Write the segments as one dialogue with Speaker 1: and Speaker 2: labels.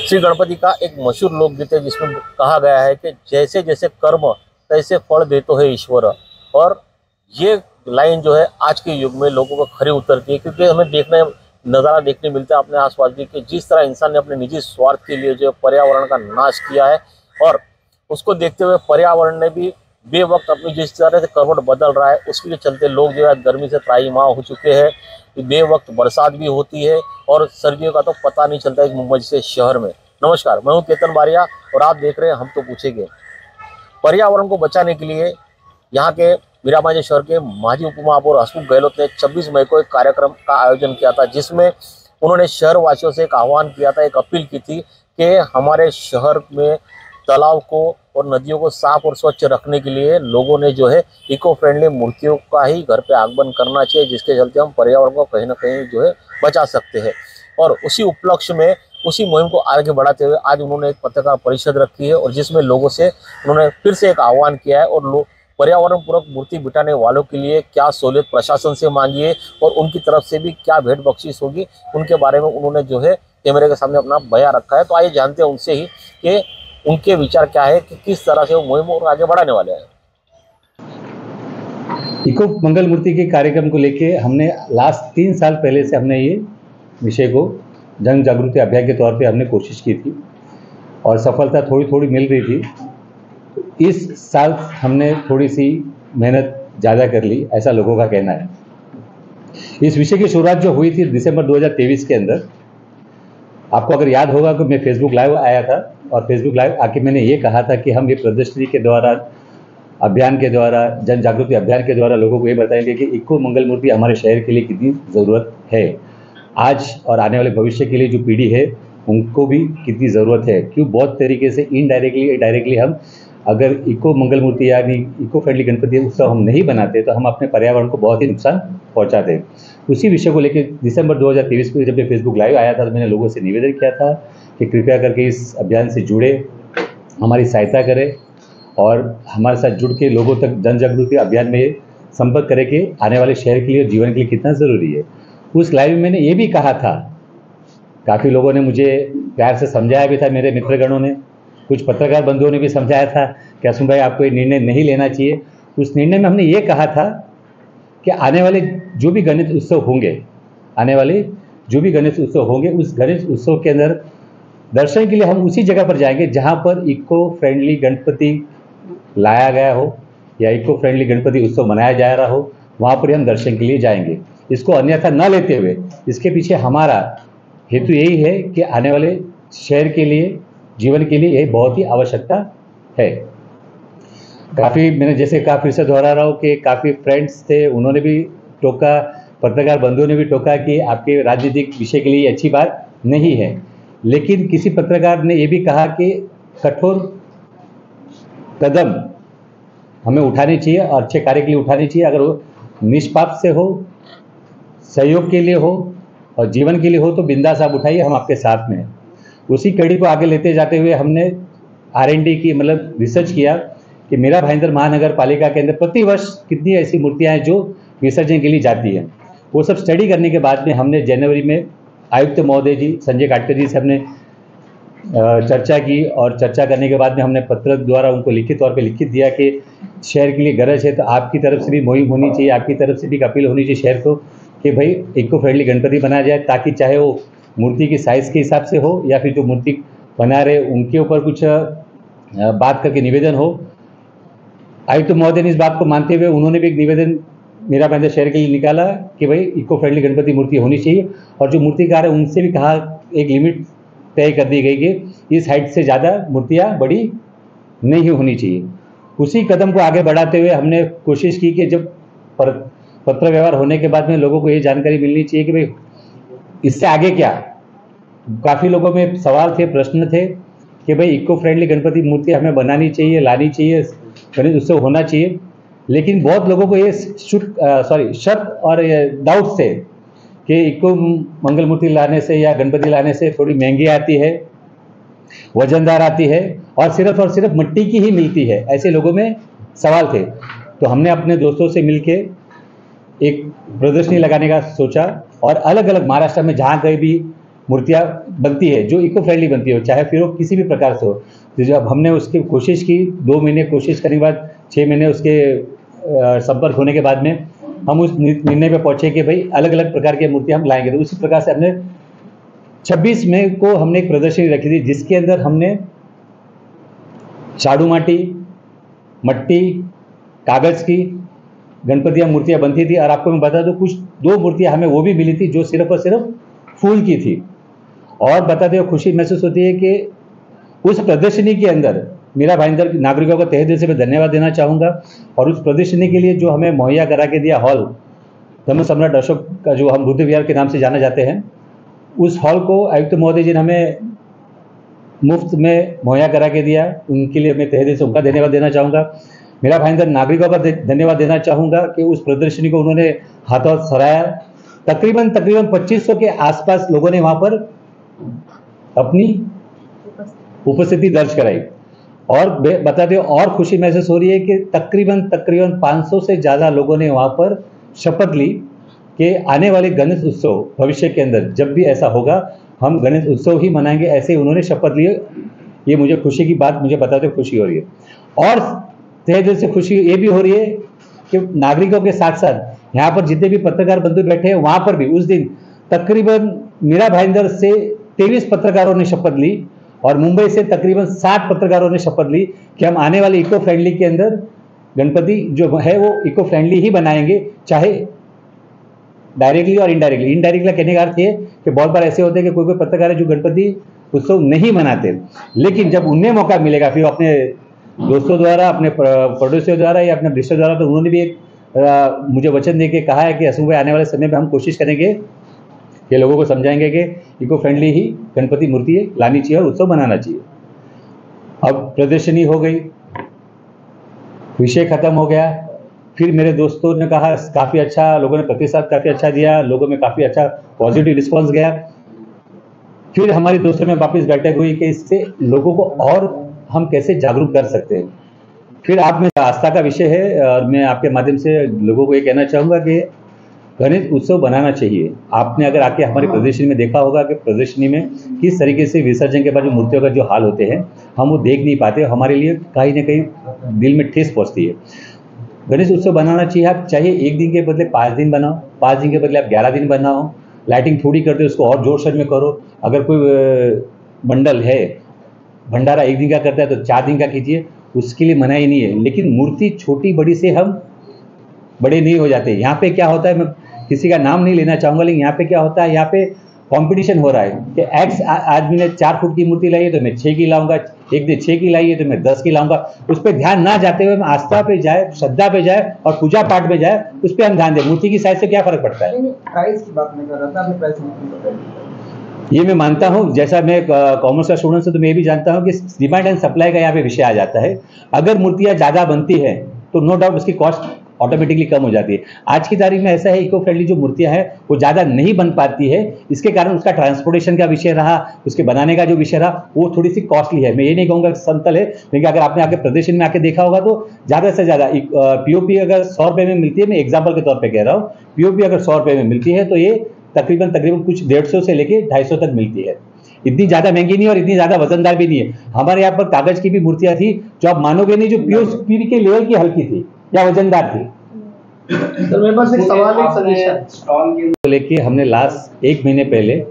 Speaker 1: श्री गणपति का एक मशहूर लोकगीत है जिसमें कहा गया है कि जैसे जैसे कर्म तैसे फल देतो है ईश्वर। और ये लाइन जो है आज के युग में लोगों को खरी उतरती है, क्योंकि हमें नज़ारा देखने मिलता है अपने आसपास भी कि जिस तरह इंसान ने अपने निजी स्वार्थ के लिए जो पर्यावरण का नाश किया है, और उसको देखते हुए पर्यावरण ने भी बेवक्त अपनी जिस तरह से करवट बदल रहा है, उसके चलते लोग जो है गर्मी से त्राहिमाम हो चुके हैं। बेवक्त बरसात भी होती है और सर्दियों का तो पता नहीं चलता है मुंबई जैसे शहर में। नमस्कार, मैं हूं केतन बारिया और आप देख रहे हैं हम तो पूछेंगे। पर्यावरण को बचाने के लिए यहाँ के मीराबाई शहर के माजी उप महापौर हसमुख गहलोत ने 26 मई को एक कार्यक्रम का आयोजन किया था, जिसमें उन्होंने शहरवासियों से एक आह्वान किया था, एक अपील की थी कि हमारे शहर में तालाब को और नदियों को साफ और स्वच्छ रखने के लिए लोगों ने जो है इको फ्रेंडली मूर्तियों का ही घर पे आगमन करना चाहिए, जिसके चलते हम पर्यावरण को कहीं ना कहीं जो है बचा सकते हैं। और उसी उपलक्ष्य में, उसी मुहिम को आगे बढ़ाते हुए आज उन्होंने एक पत्रकार परिषद रखी है और जिसमें लोगों से उन्होंने फिर से एक आह्वान किया है और लोग पर्यावरण पूरक मूर्ति बिठाने वालों के लिए क्या सहूलियत प्रशासन से मांगी है और उनकी तरफ से भी क्या भेंट बख्शीश होगी, उनके बारे में उन्होंने जो है कैमरे के सामने अपना बयान रखा है। तो आइए जानते हैं उनसे ही कि उनके विचार क्या है, कि किस तरह से वो मुहिम और आगे बढ़ाने वाले हैं।
Speaker 2: इको मंगल मूर्ति के कार्यक्रम को लेके हमने लास्ट 3 साल पहले से हमने ये विषय को जन जागृति अभियान के तौर पे हमने कोशिश की थी और सफलता थोड़ी थोड़ी मिल रही थी। तो इस साल हमने थोड़ी सी मेहनत ज़्यादा कर ली, ऐसा लोगों का कहना है। इस विषय की शुरुआत जो हुई थी दिसंबर 2023 के अंदर, आपको अगर याद होगा कि मैं फेसबुक लाइव आया था और फेसबुक लाइव आके मैंने ये कहा था कि हम ये प्रदर्शनी के द्वारा, अभियान के द्वारा, जन जागृति अभियान के द्वारा लोगों को ये बताएंगे कि इको मंगल मूर्ति हमारे शहर के लिए कितनी ज़रूरत है, आज और आने वाले भविष्य के लिए जो पीढ़ी है उनको भी कितनी ज़रूरत है। क्यों बहुत तरीके से इनडायरेक्टली डायरेक्टली हम अगर इको मंगल मूर्ति यानी इको फ्रेंडली गणपति उत्सव हम नहीं बनाते तो हम अपने पर्यावरण को बहुत ही नुकसान पहुंचाते। उसी विषय को लेकर दिसंबर 2023 को जब मैं फेसबुक लाइव आया था तो मैंने लोगों से निवेदन किया था कि कृपया करके इस अभियान से जुड़े, हमारी सहायता करें और हमारे साथ जुड़ के लोगों तक जन जागृति अभियान में संपर्क करें कि आने वाले शहर के लिए और जीवन के लिए कितना ज़रूरी है। उस लाइव में मैंने ये भी कहा था, काफ़ी लोगों ने मुझे प्यार से समझाया भी था, मेरे मित्रगणों ने, कुछ पत्रकार बंधुओं ने भी समझाया था कि असम भाई आपको ये निर्णय नहीं लेना चाहिए। उस निर्णय में हमने ये कहा था कि आने वाले जो भी गणेश उत्सव होंगे, उस गणेश उत्सव के अंदर दर्शन के लिए हम उसी जगह पर जाएंगे जहाँ पर इको फ्रेंडली गणपति लाया गया हो या इको फ्रेंडली गणपति उत्सव मनाया जा रहा हो, वहाँ पर हम दर्शन के लिए जाएंगे। इसको अन्यथा न लेते हुए, इसके पीछे हमारा हेतु यही है कि आने वाले शहर के लिए, जीवन के लिए यह बहुत ही आवश्यकता है। काफ़ी मैंने जैसे कहा, फिर से दोहरा रहा हूँ कि काफ़ी फ्रेंड्स थे, उन्होंने भी टोका, पत्रकार बंधुओं ने भी टोका कि आपके राजनीतिक विषय के लिए अच्छी बात नहीं है। लेकिन किसी पत्रकार ने ये भी कहा कि कठोर कदम हमें उठाने चाहिए और अच्छे कार्य के लिए उठाने चाहिए, अगर वो निष्पाप से हो, सहयोग के लिए हो और जीवन के लिए हो तो बिंदास आप उठाइए, हम आपके साथ में हैं। उसी कड़ी को आगे लेते जाते हुए हमने R&D की, मतलब रिसर्च किया कि मीरा भाईंदर महानगर पालिका के अंदर प्रतिवर्ष कितनी ऐसी मूर्तियां हैं जो विसर्जन के लिए जाती हैं। वो सब स्टडी करने के बाद में हमने जनवरी में आयुक्त महोदय जी, संजय काटकर जी से हमने चर्चा की और चर्चा करने के बाद में हमने पत्र द्वारा उनको लिखित तौर पे लिखित दिया कि शहर के लिए गरज है तो आपकी तरफ से भी मुहिम होनी चाहिए, आपकी तरफ से भी एक अपील होनी चाहिए शहर को कि भाई इको फ्रेंडली गणपति बनाया जाए, ताकि चाहे वो मूर्ति की साइज़ के हिसाब से हो या फिर जो मूर्ति बना रहे उनके ऊपर कुछ बात करके निवेदन हो। आयुक्त महोदय ने इस बात को मानते हुए उन्होंने भी एक निवेदन मीरा भाईंदर शहर के लिए निकाला कि भाई इको फ्रेंडली गणपति मूर्ति होनी चाहिए, और जो मूर्तिकार है उनसे भी कहा, एक लिमिट तय कर दी गई कि इस हाइट से ज़्यादा मूर्तियाँ बड़ी नहीं होनी चाहिए। उसी कदम को आगे बढ़ाते हुए हमने कोशिश की कि जब पत्र व्यवहार होने के बाद में लोगों को ये जानकारी मिलनी चाहिए कि भाई इससे आगे क्या। काफ़ी लोगों में सवाल थे, प्रश्न थे कि भाई इको फ्रेंडली गणपति मूर्ति हमें बनानी चाहिए, लानी चाहिए, गणेश उत्सव होना चाहिए। लेकिन बहुत लोगों को ये शक और डाउट थे कि इको मंगल मूर्ति लाने से या गणपति लाने से थोड़ी महंगी आती है, वजनदार आती है और सिर्फ मिट्टी की ही मिलती है, ऐसे लोगों में सवाल थे। तो हमने अपने दोस्तों से मिलके एक प्रदर्शनी लगाने का सोचा और अलग अलग महाराष्ट्र में जहाँ कहीं भी मूर्तियाँ बनती है जो इको फ्रेंडली बनती हो, चाहे फिर वो किसी भी प्रकार से हो, तो जब हमने उसकी कोशिश की, 2 महीने कोशिश करने के बाद 6 महीने उसके संपर्क होने के बाद में हम उस निर्णय पे पहुंचे कि भाई अलग अलग प्रकार की मूर्तियाँ हम लाएंगे। तो उसी प्रकार से हमने 26 मई को हमने एक प्रदर्शनी रखी थी जिसके अंदर हमने झाड़ू माटी, मट्टी, कागज की गणपतियाँ मूर्तियाँ बनती थी। और आपको मैं बता दूं, कुछ 2 मूर्तियाँ हमें वो भी मिली थी जो सिर्फ और सिर्फ फूल की थी। और बताते हुए खुशी महसूस होती है कि उस प्रदर्शनी के अंदर मीरा भाईंदर नागरिकों को तहे दिल से मैं धन्यवाद देना चाहूँगा। और उस प्रदर्शनी के लिए जो हमें मुहैया करा के दिया हॉल, धर्म सम्राट अशोक का जो हम बुद्ध विहार के नाम से जाना जाते हैं, उस हॉल को आयुक्त महोदय जी ने हमें मुफ्त में मुहैया करा के दिया। उनके लिए मैं तहे दिल से उनका धन्यवाद देना चाहूँगा। मीरा भाईंदर नागरिकों का धन्यवाद देना चाहूँगा कि उस प्रदर्शनी को उन्होंने हाथों हाथ सराहा। तकरीबन 2500 के आसपास लोगों ने वहाँ पर अपनी उपस्थिति दर्ज कराई। और बताते हो और खुशी महसूस हो रही है कि तकरीबन 500 से ज़्यादा लोगों ने वहाँ पर शपथ ली कि आने वाले गणेश उत्सव भविष्य के अंदर जब भी ऐसा होगा हम गणेश उत्सव ही मनाएंगे, ऐसे उन्होंने शपथ ली। ये मुझे खुशी की बात मुझे बताते हुए खुशी हो रही है। और तहे दिल से खुशी ये भी हो रही है कि नागरिकों के साथ साथ यहाँ पर जितने भी पत्रकार बंधु बैठे हैं वहाँ पर भी उस दिन तकरीबन मीरा भाईंदर से 23 पत्रकारों ने शपथ ली और मुंबई से तकरीबन 60 पत्रकारों ने शपथ ली कि हम आने वाले इको फ्रेंडली के अंदर गणपति जो है वो इको फ्रेंडली ही बनाएंगे, चाहे डायरेक्टली और इनडायरेक्टली। इनडायरेक्टली कहने का अर्थ ये कि बहुत बार ऐसे होते हैं कि कोई पत्रकार है जो गणपति उत्सव नहीं मनाते, लेकिन जब उन्हें मौका मिलेगा फिर अपने दोस्तों द्वारा, अपने पड़ोसियों द्वारा या अपने रिश्तेदारों द्वारा, तो उन्होंने भी एक मुझे वचन दे के कहा है कि हसूम भाई आने वाले समय में हम कोशिश करेंगे कि लोगों को समझाएंगे कि इको फ्रेंडली ही गणपति मूर्ति लानी चाहिए और उत्सव मनाना चाहिए। अब प्रदर्शनी हो गई, विषय खत्म हो गया। फिर मेरे दोस्तों ने कहा काफ़ी अच्छा, लोगों ने प्रतिसाद काफ़ी अच्छा दिया, लोगों में काफ़ी अच्छा पॉजिटिव रिस्पॉन्स गया। फिर हमारी दोस्तों में वापस बैठक हुई कि इससे लोगों को और हम कैसे जागरूक कर सकते हैं। फिर आप में आस्था का विषय है और मैं आपके माध्यम से लोगों को ये कहना चाहूँगा कि गणेश उत्सव बनाना चाहिए। आपने अगर आके हमारी प्रदर्शनी में देखा होगा कि प्रदर्शनी में किस तरीके से विसर्जन के बाद जो मूर्तियों का जो हाल होते हैं हम वो देख नहीं पाते, हमारे लिए कहीं ना कहीं दिल में ठेस पहुँचती है। गणेश उत्सव बनाना चाहिए। आप चाहे 1 दिन के बदले 5 दिन बनाओ, 5 दिन के बदले आप 11 दिन बनाओ, लाइटिंग थोड़ी करते उसको और जोर शोर में करो। अगर कोई मंडल है भंडारा 1 दिन का करता है तो 4 दिन का कीजिए, उसके लिए मनाही नहीं है। लेकिन मूर्ति छोटी बड़ी से हम बड़े नहीं हो जाते। यहाँ पे क्या होता है, मैं किसी का नाम नहीं लेना चाहूँगा, लेकिन यहाँ पे क्या होता है, यहाँ पे कंपटीशन हो रहा है कि एक्स आदमी ने 4 फुट की मूर्ति लाई है तो मैं 6 की लाऊंगा, एक ने 6 की लाई है तो मैं 10 की लाऊंगा। उस पर ध्यान ना जाते हुए हम आस्था पे जाए, श्रद्धा पे जाए और पूजा पाठ में जाए, उस पर हम ध्यान दें। मूर्ति की साइज से क्या फर्क पड़ता है।
Speaker 3: प्राइस की बात नहीं कर रहा था, आपने प्राइस नहीं बताया।
Speaker 2: ये मैं मानता हूँ, जैसा मैं कॉमर्स का स्टूडेंट हूँ तो मैं भी जानता हूँ कि डिमांड एंड सप्लाई का यहाँ पे विषय आ जाता है। अगर मूर्तियाँ ज़्यादा बनती हैं तो नो डाउट उसकी कॉस्ट ऑटोमेटिकली कम हो जाती है। आज की तारीख में ऐसा है इको फ्रेंडली जो मूर्तियां हैं वो ज़्यादा नहीं बन पाती है, इसके कारण उसका ट्रांसपोर्टेशन का विषय रहा, उसके बनाने का जो विषय रहा वो थोड़ी सी कॉस्टली है। मैं ये नहीं कहूँगा समतल है, लेकिन अगर आपने आके प्रदर्शनी में आके देखा होगा तो ज़्यादा से ज़्यादा पीओपी अगर 100 रुपये में मिलती है, मैं एग्जाम्पल के तौर पर कह रहा हूँ, पीओपी अगर 100 रुपये में मिलती है तो ये तकरीबन कुछ 150 से लेके 250 तक मिलती है। इतनी ज़्यादा महंगी नहीं और इतनी ज़्यादा वजनदार भी नहीं है। हमारे यहाँ पर कागज़ की भी मूर्तियाँ थी जो आप मानोगे नहीं, जो पीओपी के लेवल की हल्की थी या वजनदार थी।
Speaker 3: सर मेरे पास एक सवाल है, सजेशन स्टॉल के
Speaker 2: लेके हमने लास्ट 1 महीने पहले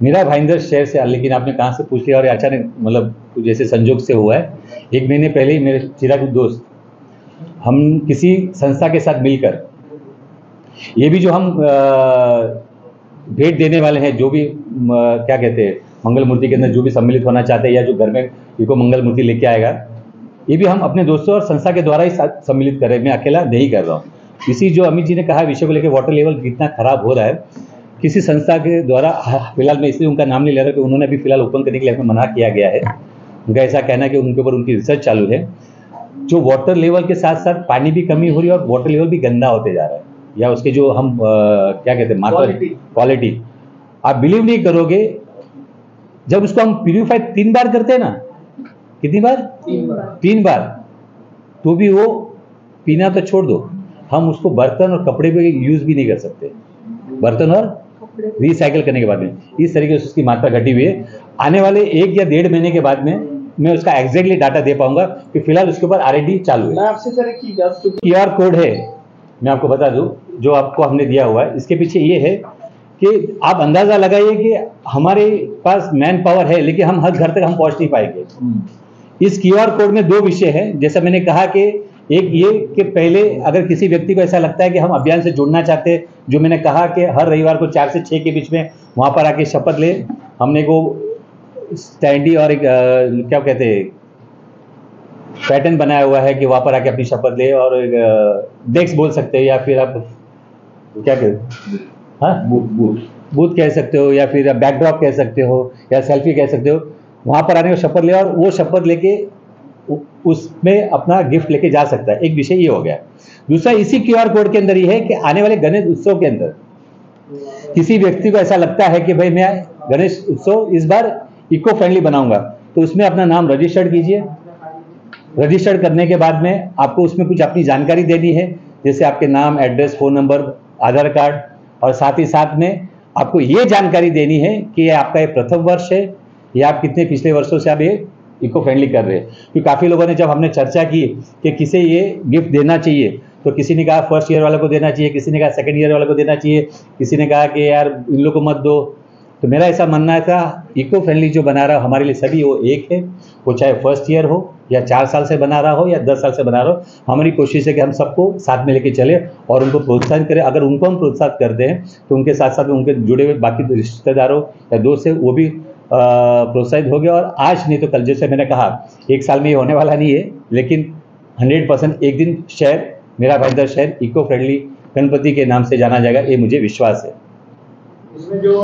Speaker 2: मीरा भाईंदर शहर से, लेकिन आपने कहाँ से पूछ लिया और अचानक मतलब कुछ जैसे संजोग से हुआ है। 1 महीने पहले ही मेरे चिराग दोस्त हम किसी संस्था के साथ मिलकर ये भी जो हम भेंट देने वाले हैं, जो भी क्या कहते हैं मंगल मूर्ति के अंदर जो भी सम्मिलित होना चाहते हैं या जो घर में इको मंगल मूर्ति लेके आएगा, ये भी हम अपने दोस्तों और संस्था के द्वारा ही सम्मिलित कर रहे हैं। मैं अकेला नहीं कर रहा हूँ। इसी जो अमित जी ने कहा विषय को लेकर वाटर लेवल कितना खराब हो रहा है, किसी संस्था के द्वारा, फिलहाल मैं इसलिए उनका नाम नहीं ले रहा कि उन्होंने अभी फिलहाल ओपन करने के लिए हमें मना किया गया है। उनका ऐसा कहना है कि उनके ऊपर उनकी रिसर्च चालू है। जो वाटर लेवल के साथ साथ पानी भी कमी हो रही है और वाटर लेवल भी गंदा होते जा रहा है, या उसके जो हम क्या कहते हैं मात्रा, क्वालिटी, आप बिलीव नहीं करोगे, जब उसको हम प्यूरिफाई 3 बार करते हैं ना, कितनी बार, 3 बार, तो भी वो पीना तो छोड़ दो, हम उसको बर्तन और कपड़े पे यूज़ भी नहीं कर सकते, बर्तन और रिसाइकिल करने के बाद में। इस तरीके से उसकी मात्रा घटी हुई है। आने वाले 1 या 1.5 महीने के बाद में मैं उसका एग्जैक्टली डाटा दे पाऊंगा कि फिलहाल उसके ऊपर R&D चालू है।
Speaker 3: मैं आपसे सर एक चीज जानना चाहूंगा।
Speaker 2: QR कोड है, मैं आपको बता दूं, जो आपको हमने दिया हुआ है, इसके पीछे ये है कि आप अंदाजा लगाइए कि हमारे पास मैन पावर है लेकिन हम हर घर तक हम पहुंच नहीं पाएंगे। इस QR कोड में 2 विषय हैं, जैसा मैंने कहा कि एक ये कि पहले अगर किसी व्यक्ति को ऐसा लगता है कि हम अभियान से जुड़ना चाहते हैं, जो मैंने कहा कि हर रविवार को 4 से 6 के बीच में वहाँ पर आके शपथ ले। हमने को स्टैंडी और एक क्या कहते हैं पैटर्न बनाया हुआ है कि वहाँ पर आके अपनी शपथ ले, और डेस्क बोल सकते हैं या फिर आप क्या कहते, हाँ बूथ कह सकते हो, या फिर बैकड्रॉप कह सकते हो, या सेल्फी कह सकते हो। वहाँ पर आने को शपथ ले और वो शपथ लेके उसमें अपना गिफ्ट लेके जा सकता है। एक विषय ये हो गया। दूसरा इसी QR कोड के अंदर ये है कि आने वाले गणेश उत्सव के अंदर किसी व्यक्ति को ऐसा लगता है कि भाई मैं गणेश उत्सव इस बार इको फ्रेंडली बनाऊंगा, तो उसमें अपना नाम रजिस्टर्ड कीजिए। रजिस्टर्ड करने के बाद में आपको उसमें कुछ अपनी जानकारी देनी है, जैसे आपके नाम, एड्रेस, फ़ोन नंबर, आधार कार्ड, और साथ ही साथ में आपको ये जानकारी देनी है कि ये आपका ये प्रथम वर्ष है या आप कितने पिछले वर्षों से आप ये इको फ्रेंडली कर रहे हैं। क्योंकि काफ़ी लोगों ने जब हमने चर्चा की कि किसे ये गिफ्ट देना चाहिए, तो किसी ने कहा फर्स्ट ईयर वाले को देना चाहिए, किसी ने कहा सेकंड ईयर वाले को देना चाहिए, किसी ने कहा कि यार इन लोगों को मत दो। तो मेरा ऐसा मानना था इको फ्रेंडली जो बना रहा हो हमारे लिए सभी वो एक है, वो चाहे फर्स्ट ईयर हो या 4 साल से बना रहा हो या 10 साल से बना रहा हो। हमारी कोशिश है कि हम सबको साथ में लेके चले और उनको प्रोत्साहित करें। अगर उनको हम प्रोत्साहित करते हैं तो उनके साथ साथ उनके जुड़े हुए बाकी रिश्तेदारों या दोस्त है वो भी प्रोत्साहित हो गया। और आज नहीं तो कल, जैसे मैंने कहा 1 साल में ये होने वाला नहीं है, लेकिन 100% एक दिन शहर, मेरा भाईंदर शहर इको फ्रेंडली गणपति के नाम से जाना जाएगा, ये मुझे विश्वास है।
Speaker 3: इसमें जो